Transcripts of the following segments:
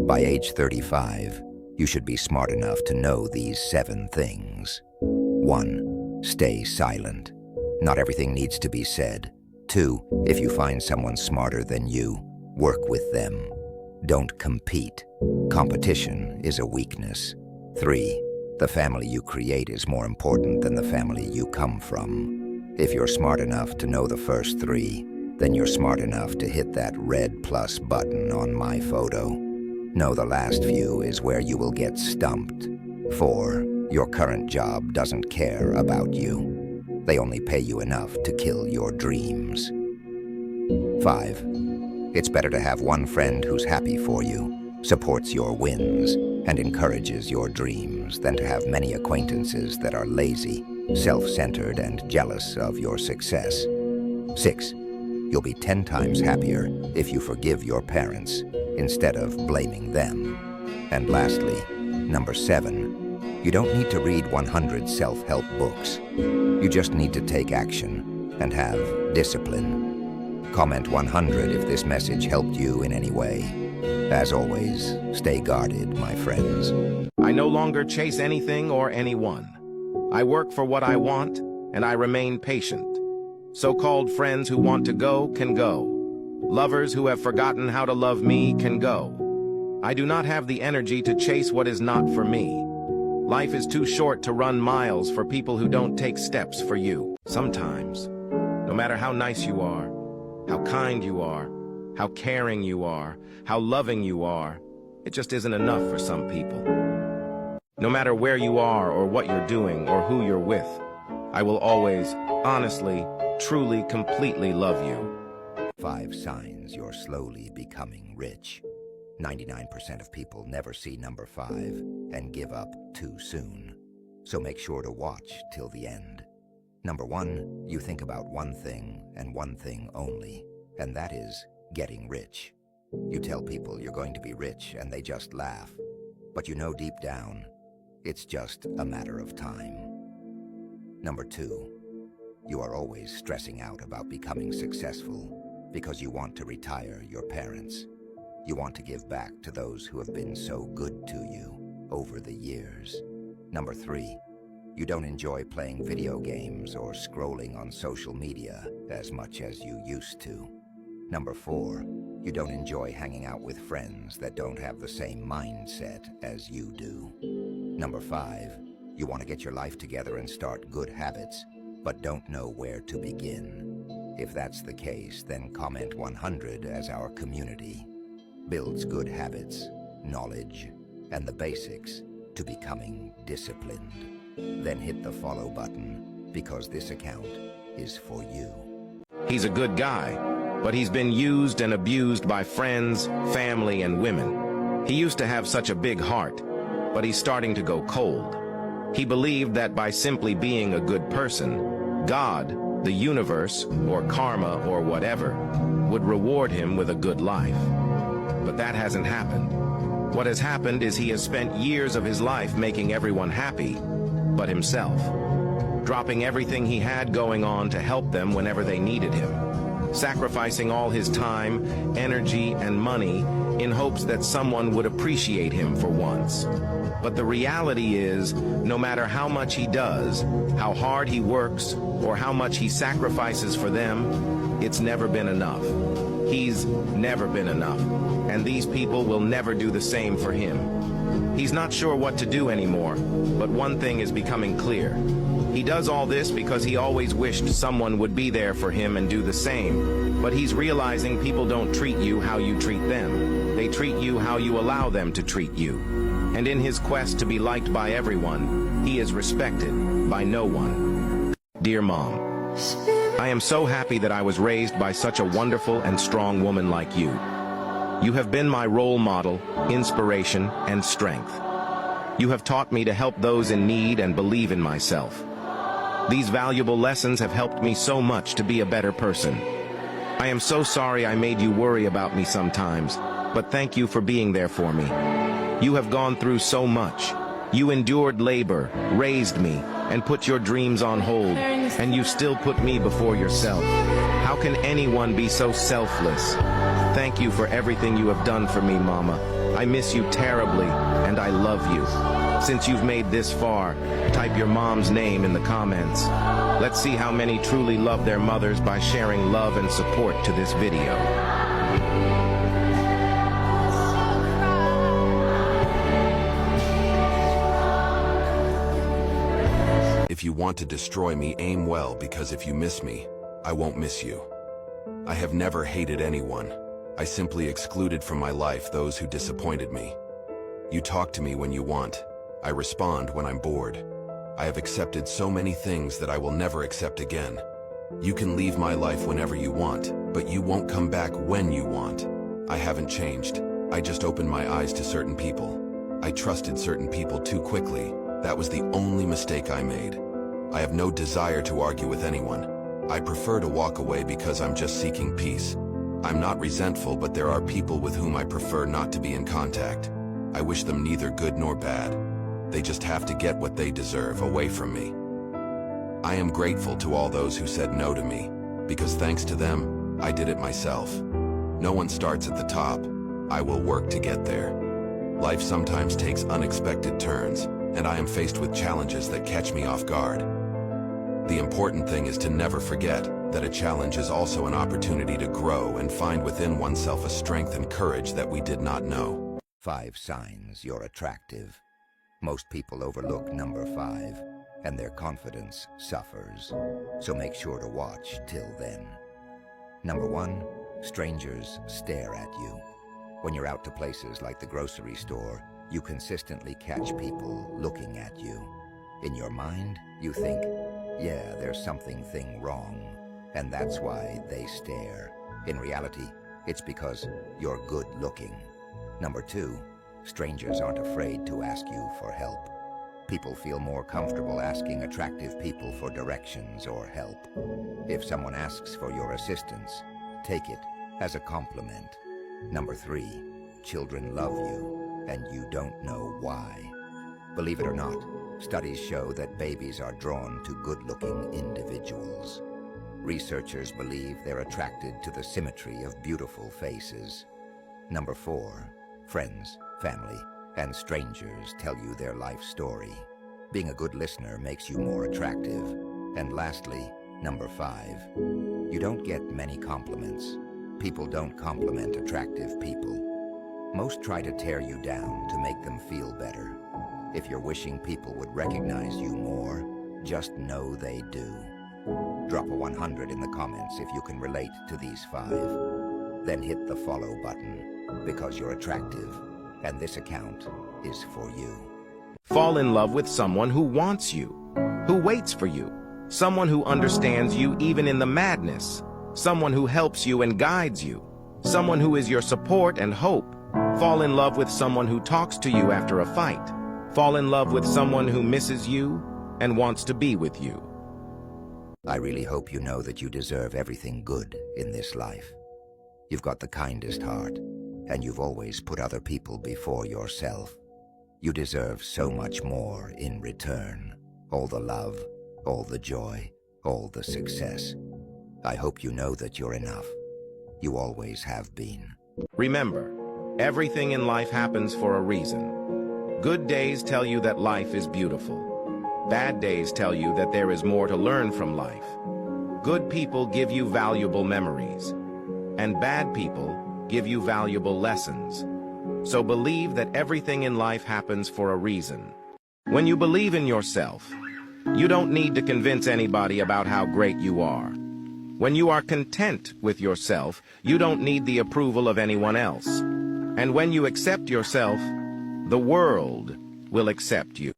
By age 35, you should be smart enough to know these 7 things. 1. Stay silent. Not everything needs to be said. 2. If you find someone smarter than you, work with them. Don't compete. Competition is a weakness. 3. The family you create is more important than the family you come from. If you're smart enough to know the first 3, then you're smart enough to hit that red plus button on my photo. No, the last few is where you will get stumped. 4. Your current job doesn't care about you. They only pay you enough to kill your dreams. 5. It's better to have one friend who's happy for you, supports your wins, and encourages your dreams than to have many acquaintances that are lazy, self-centered, and jealous of your success. 6. You'll be 10 times happier if you forgive your parents instead of blaming them. And lastly, number 7, you don't need to read 100 self-help books. You just need to take action and have discipline. Comment 100 if this message helped you in any way. As always, stay guarded, my friends. I no longer chase anything or anyone. I work for what I want, and I remain patient. So-called friends who want to go can go. Lovers who have forgotten how to love me can go. I do not have the energy to chase what is not for me. Life is too short to run miles for people who don't take steps for you. Sometimes, no matter how nice you are, how kind you are, how caring you are, how loving you are, it just isn't enough for some people. No matter where you are or what you're doing or who you're with, I will always, honestly, truly, completely love you. 5 signs you're slowly becoming rich. 99% of people never see number 5 and give up too soon. So make sure to watch till the end. Number 1, you think about one thing and one thing only, and that is getting rich. You tell people you're going to be rich and they just laugh. But you know deep down, it's just a matter of time. Number 2, you are always stressing out about becoming successful because you want to retire your parents. You want to give back to those who have been so good to you over the years. Number 3, you don't enjoy playing video games or scrolling on social media as much as you used to. Number 4, you don't enjoy hanging out with friends that don't have the same mindset as you do. Number 5, you want to get your life together and start good habits, but don't know where to begin. If that's the case, then comment 100 as our community builds good habits, knowledge, and the basics to becoming disciplined. Then hit the follow button, because this account is for you. He's a good guy, but he's been used and abused by friends, family, and women. He used to have such a big heart, but he's starting to go cold. He believed that by simply being a good person, God, the universe, or karma, or whatever, would reward him with a good life. But that hasn't happened. What has happened is he has spent years of his life making everyone happy, but himself. Dropping everything he had going on to help them whenever they needed him. Sacrificing all his time, energy, and money in hopes that someone would appreciate him for once. But the reality is, no matter how much he does, how hard he works, or how much he sacrifices for them, it's never been enough. He's never been enough, and these people will never do the same for him. He's not sure what to do anymore, but one thing is becoming clear. He does all this because he always wished someone would be there for him and do the same. But he's realizing people don't treat you how you treat them. They treat you how you allow them to treat you. And in his quest to be liked by everyone, he is respected by no one. Dear Mom, I am so happy that I was raised by such a wonderful and strong woman like you. You have been my role model, inspiration, and strength. You have taught me to help those in need and believe in myself. These valuable lessons have helped me so much to be a better person. I am so sorry I made you worry about me sometimes, but thank you for being there for me. You have gone through so much. You endured labor, raised me, and put your dreams on hold, and you still put me before yourself. How can anyone be so selfless? Thank you for everything you have done for me, Mama. I miss you terribly, and I love you. Since you've made this far, type your mom's name in the comments. Let's see how many truly love their mothers by sharing love and support to this video. If you want to destroy me, aim well, because if you miss me, I won't miss you. I have never hated anyone. I simply excluded from my life those who disappointed me. You talk to me when you want. I respond when I'm bored. I have accepted so many things that I will never accept again. You can leave my life whenever you want, but you won't come back when you want. I haven't changed. I just opened my eyes to certain people. I trusted certain people too quickly. That was the only mistake I made. I have no desire to argue with anyone. I prefer to walk away because I'm just seeking peace. I'm not resentful, but there are people with whom I prefer not to be in contact. I wish them neither good nor bad. They just have to get what they deserve away from me. I am grateful to all those who said no to me, because thanks to them, I did it myself. No one starts at the top. I will work to get there. Life sometimes takes unexpected turns, and I am faced with challenges that catch me off guard. The important thing is to never forget that a challenge is also an opportunity to grow and find within oneself a strength and courage that we did not know. 5 signs you're attractive. Most people overlook number 5, and their confidence suffers. So make sure to watch till then. Number 1, strangers stare at you. When you're out to places like the grocery store, you consistently catch people looking at you. In your mind, you think, yeah, there's something wrong, and that's why they stare. In reality, it's because you're good looking. Number 2, strangers aren't afraid to ask you for help. People feel more comfortable asking attractive people for directions or help. If someone asks for your assistance, take it as a compliment. Number 3, children love you, and you don't know why. Believe it or not, studies show that babies are drawn to good-looking individuals. Researchers believe they're attracted to the symmetry of beautiful faces. Number 4, friends, family, and strangers tell you their life story. Being a good listener makes you more attractive. And lastly, number 5, you don't get many compliments. People don't compliment attractive people. Most try to tear you down to make them feel better. If you're wishing people would recognize you more, just know they do. Drop a 100 in the comments if you can relate to these 5. Then hit the follow button, because you're attractive, and this account is for you. Fall in love with someone who wants you, who waits for you, someone who understands you even in the madness, someone who helps you and guides you, someone who is your support and hope. Fall in love with someone who talks to you after a fight. Fall in love with someone who misses you and wants to be with you. I really hope you know that you deserve everything good in this life. You've got the kindest heart, and you've always put other people before yourself. You deserve so much more in return. All the love, all the joy, all the success. I hope you know that you're enough. You always have been. Remember, everything in life happens for a reason. Good days tell you that life is beautiful. Bad days tell you that there is more to learn from life. Good people give you valuable memories, and bad people give you valuable lessons. So believe that everything in life happens for a reason. When you believe in yourself, you don't need to convince anybody about how great you are. When you are content with yourself, you don't need the approval of anyone else. And when you accept yourself, the world will accept you.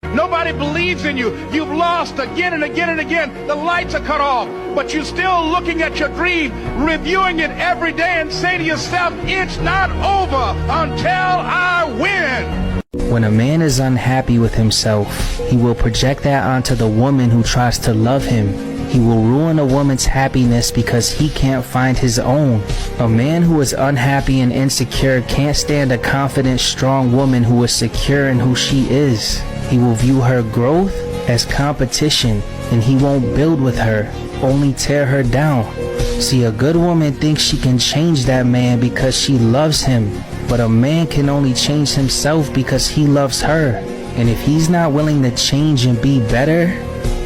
Nobody believes in you. You've lost again and again and again. The lights are cut off, but you're still looking at your dream, reviewing it every day and say to yourself, it's not over until I win. When a man is unhappy with himself, he will project that onto the woman who tries to love him. He will ruin a woman's happiness because he can't find his own. A man who is unhappy and insecure can't stand a confident, strong woman who is secure in who she is. He will view her growth as competition, and he won't build with her, only tear her down. See, a good woman thinks she can change that man because she loves him. But a man can only change himself because he loves her. And if he's not willing to change and be better,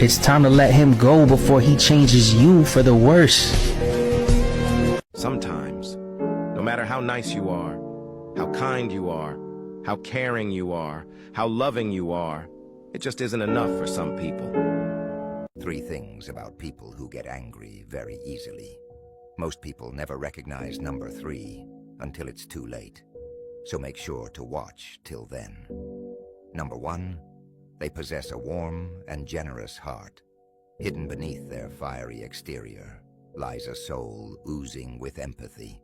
it's time to let him go before he changes you for the worse. Sometimes, no matter how nice you are, how kind you are, how caring you are, how loving you are, it just isn't enough for some people. 3 things about people who get angry very easily. Most people never recognize number 3 until it's too late, so make sure to watch till then. Number 1, they possess a warm and generous heart. Hidden beneath their fiery exterior lies a soul oozing with empathy.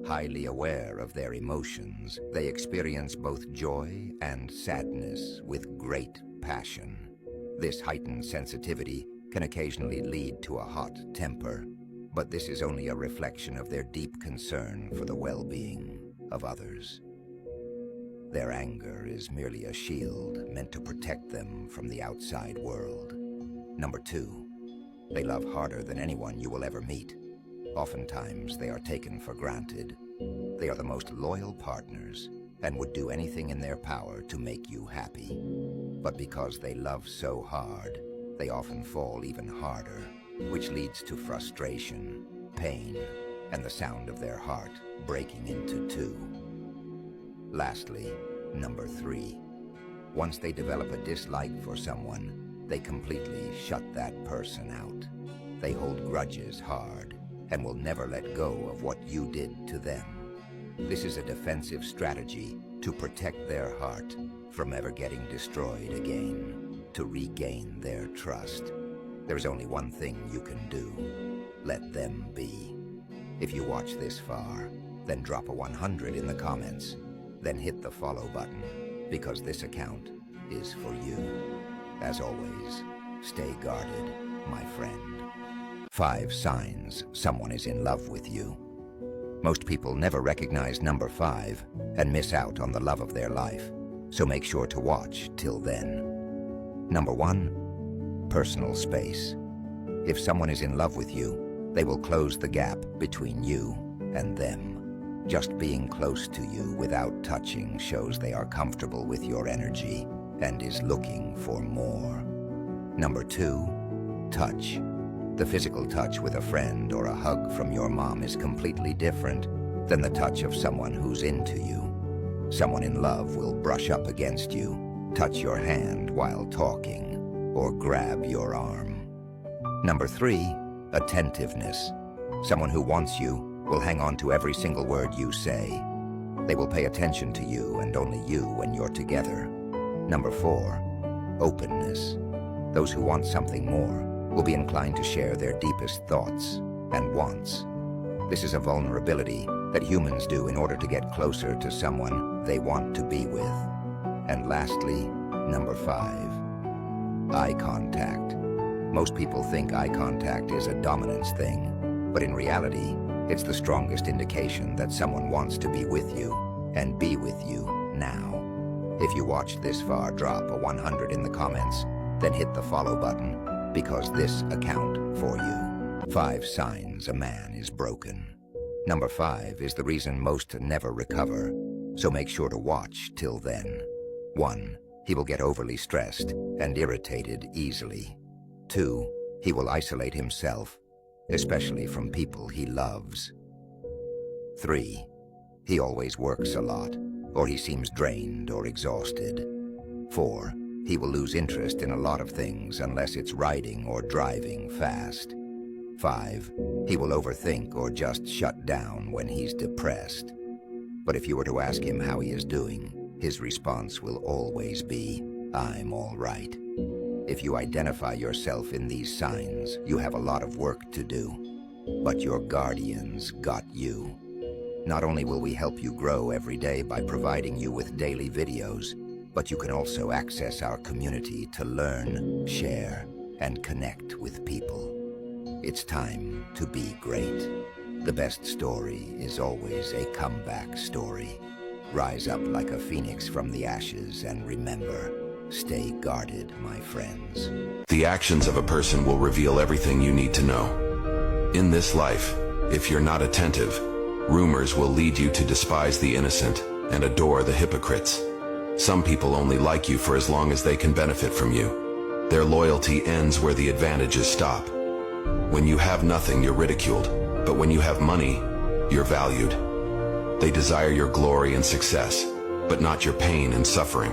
Highly aware of their emotions, they experience both joy and sadness with great passion. This heightened sensitivity can occasionally lead to a hot temper, but this is only a reflection of their deep concern for the well-being of others. Their anger is merely a shield meant to protect them from the outside world. Number 2, they love harder than anyone you will ever meet. Oftentimes, they are taken for granted. They are the most loyal partners and would do anything in their power to make you happy. But because they love so hard, they often fall even harder, which leads to frustration, pain, and the sound of their heart breaking into 2. Lastly, number 3. Once they develop a dislike for someone, they completely shut that person out. They hold grudges hard and will never let go of what you did to them. This is a defensive strategy to protect their heart from ever getting destroyed again, to regain their trust. There's only one thing you can do: let them be. If you watch this far, then drop a 100 in the comments, then hit the follow button, because this account is for you. As always, stay guarded, my friend. 5 signs someone is in love with you. Most people never recognize number 5 and miss out on the love of their life, so make sure to watch till then. Number 1, personal space. If someone is in love with you, they will close the gap between you and them. Just being close to you without touching shows they are comfortable with your energy and is looking for more. Number 2, touch. The physical touch with a friend or a hug from your mom is completely different than the touch of someone who's into you. Someone in love will brush up against you, touch your hand while talking, or grab your arm. Number 3, attentiveness. Someone who wants you will hang on to every single word you say. They will pay attention to you and only you when you're together. Number 4, openness. Those who want something more will be inclined to share their deepest thoughts and wants. This is a vulnerability that humans do in order to get closer to someone they want to be with. And lastly, number 5, eye contact. Most people think eye contact is a dominance thing, but in reality, it's the strongest indication that someone wants to be with you and be with you now. If you watched this far, drop a 100 in the comments, then hit the follow button, because this account for you. 5 signs a man is broken. Number 5 is the reason most never recover, so make sure to watch till then. 1, he will get overly stressed and irritated easily. 2, he will isolate himself, especially from people he loves. 3, he always works a lot, or he seems drained or exhausted. 4, he will lose interest in a lot of things unless it's riding or driving fast. 5, he will overthink or just shut down when he's depressed. But if you were to ask him how he is doing, his response will always be, "I'm all right." If you identify yourself in these signs, you have a lot of work to do. But your guardians got you. Not only will we help you grow every day by providing you with daily videos, but you can also access our community to learn, share, and connect with people. It's time to be great. The best story is always a comeback story. Rise up like a phoenix from the ashes and remember, stay guarded, my friends. The actions of a person will reveal everything you need to know. In this life, if you're not attentive, rumors will lead you to despise the innocent, and adore the hypocrites. Some people only like you for as long as they can benefit from you. Their loyalty ends where the advantages stop. When you have nothing, you're ridiculed, but when you have money, you're valued. They desire your glory and success, but not your pain and suffering.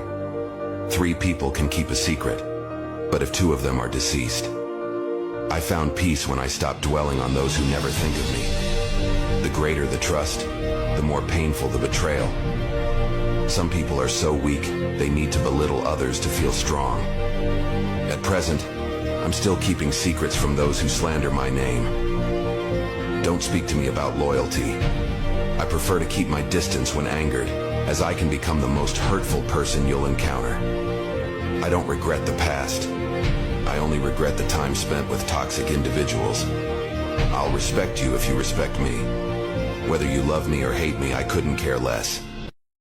3 people can keep a secret, but if 2 of them are deceased. I found peace when I stopped dwelling on those who never think of me. The greater the trust, the more painful the betrayal. Some people are so weak, they need to belittle others to feel strong. At present, I'm still keeping secrets from those who slander my name. Don't speak to me about loyalty. I prefer to keep my distance when angered, as I can become the most hurtful person you'll encounter. I don't regret the past. I only regret the time spent with toxic individuals. I'll respect you if you respect me. Whether you love me or hate me, I couldn't care less.